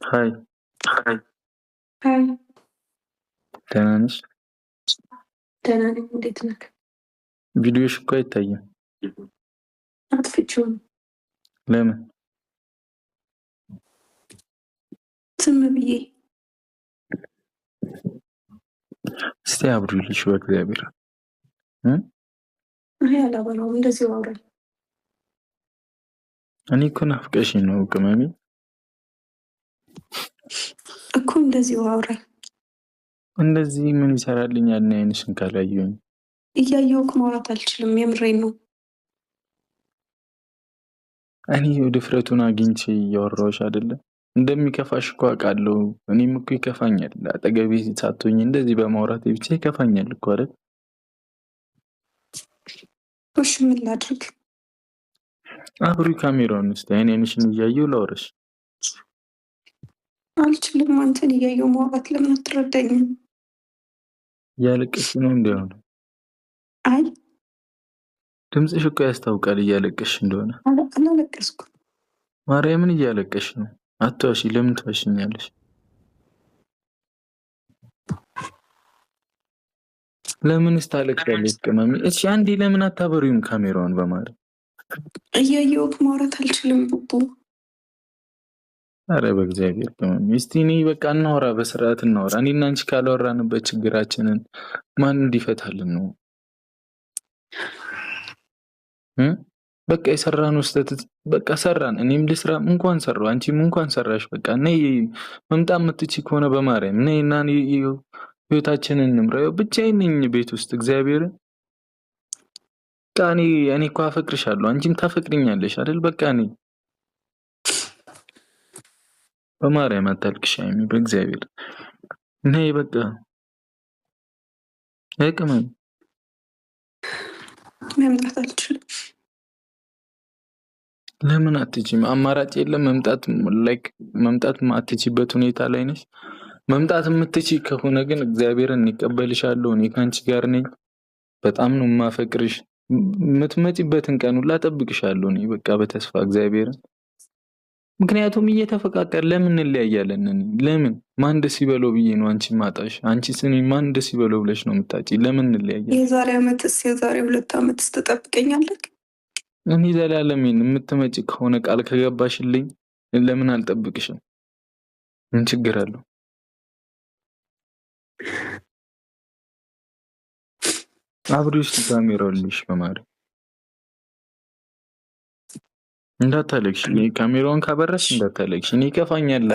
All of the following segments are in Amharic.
ሀይ ሀይ ደህና ነሽ? ደህና ነኝ። እንዴት ነህ? ቪዲዮሽ እኮ አይታይም። አጥፍቼው ነው ለምን? ዝም ብዬ። እስቲ አብሪልሽ በእግዚአብሔር። አይ አላበላውም፣ እንደዚሁ አውራኝ። እኔ እኮ ናፍቀሽኝ ነው ቅመሜ። እኮ እንደዚሁ አውራኝ። እንደዚህ ምን ይሰራልኛል? እኔ አይንሽን ካላየሁኝ። እያየሁህ ማውራት አልችልም። የምሬን ነው። እኔ ድፍረቱን አግኝቼ እያወራሁሽ አይደለም። እንደሚከፋሽ እኮ አውቃለሁ። እኔም እኮ ይከፋኛል። አጠገቤ ሳትሆኝ እንደዚህ በማውራቴ ብቻ ይከፋኛል እኮ አይደል? እሺ ምን ላድርግ? አብሪ ካሜራውን እስቲ አይንሽን እያየሁ ላውራሽ። አልችልም። አንተን እያየሁ ማውራት ለምን አትረዳኝም? እያለቀሽ ነው እንደሆነ። አይ ድምፅሽ እኮ ያስታውቃል እያለቀሽ እንደሆነ። አላለቀስኩም። ማርያምን እያለቀሽ ነው። አትዋሺ። ለምን ትዋሽኛለሽ? ለምንስ ታለቅሻለሽ ቅመሜ? እሺ አንዴ ለምን አታበሪውም ካሜራውን? በማለት እያየሁህ ማውራት አልችልም ቡቡ። አረ በእግዚአብሔር ቅመሜ እስቲ እኔ በቃ እናውራ፣ በስርዓት እናውራ። እኔና አንቺ ካላወራንበት ችግራችንን ማን እንዲፈታልን ነው? በቃ የሰራነው ስህተት በቃ ሰራን። እኔም ልስራ እንኳን ሰራው፣ አንቺም እንኳን ሰራሽ። በቃ ነይ መምጣት የምትችይ ከሆነ በማርያም ነይ እና ህይወታችንን እንምራው። ብቻዬን ነኝ ቤት ውስጥ እግዚአብሔርን። በቃ እኔ እኮ አፈቅርሻለሁ፣ አንቺም ታፈቅሪኛለሽ አይደል? በቃ እኔ በማርያም አታልቅሽ አይሚ፣ በእግዚአብሔር ነይ በቃ አይቅመም። መምጣት አልችልም። ለምን አትችይም? አማራጭ የለም? መምጣት ማትችይበት ሁኔታ ላይ ነሽ? መምጣት የምትችይ ከሆነ ግን እግዚአብሔርን እቀበልሻለሁ። እኔ ካንቺ ጋር ነኝ። በጣም ነው የማፈቅርሽ። የምትመጪበትን ቀን ሁላ እጠብቅሻለሁ እኔ በቃ በተስፋ እግዚአብሔርን። ምክንያቱም እየተፈቃቀር ለምን እንለያያለን? ለምን ማን ደስ ይበለው ብዬ ነው አንቺ ማጣሽ። አንቺ ስኒ ማን ደስ ይበለው ብለሽ ነው የምታጪ? ለምን እንለያያለን? የዛሬ 2 ዓመትስ ትጠብቀኛለህ? እኔ ዘላለሜን የምትመጪ ከሆነ ቃል ከገባሽልኝ ለምን አልጠብቅሽም? ምን ችግር አለው? አብሪሽ ካሜራውልሽ በማድረግ እንዳታለቅሽ። ካሜራውን ካበራሽ እንዳታለቅሽ። እኔ ይከፋኛል።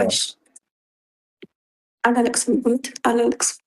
አላለቅስም። አላለቅስም።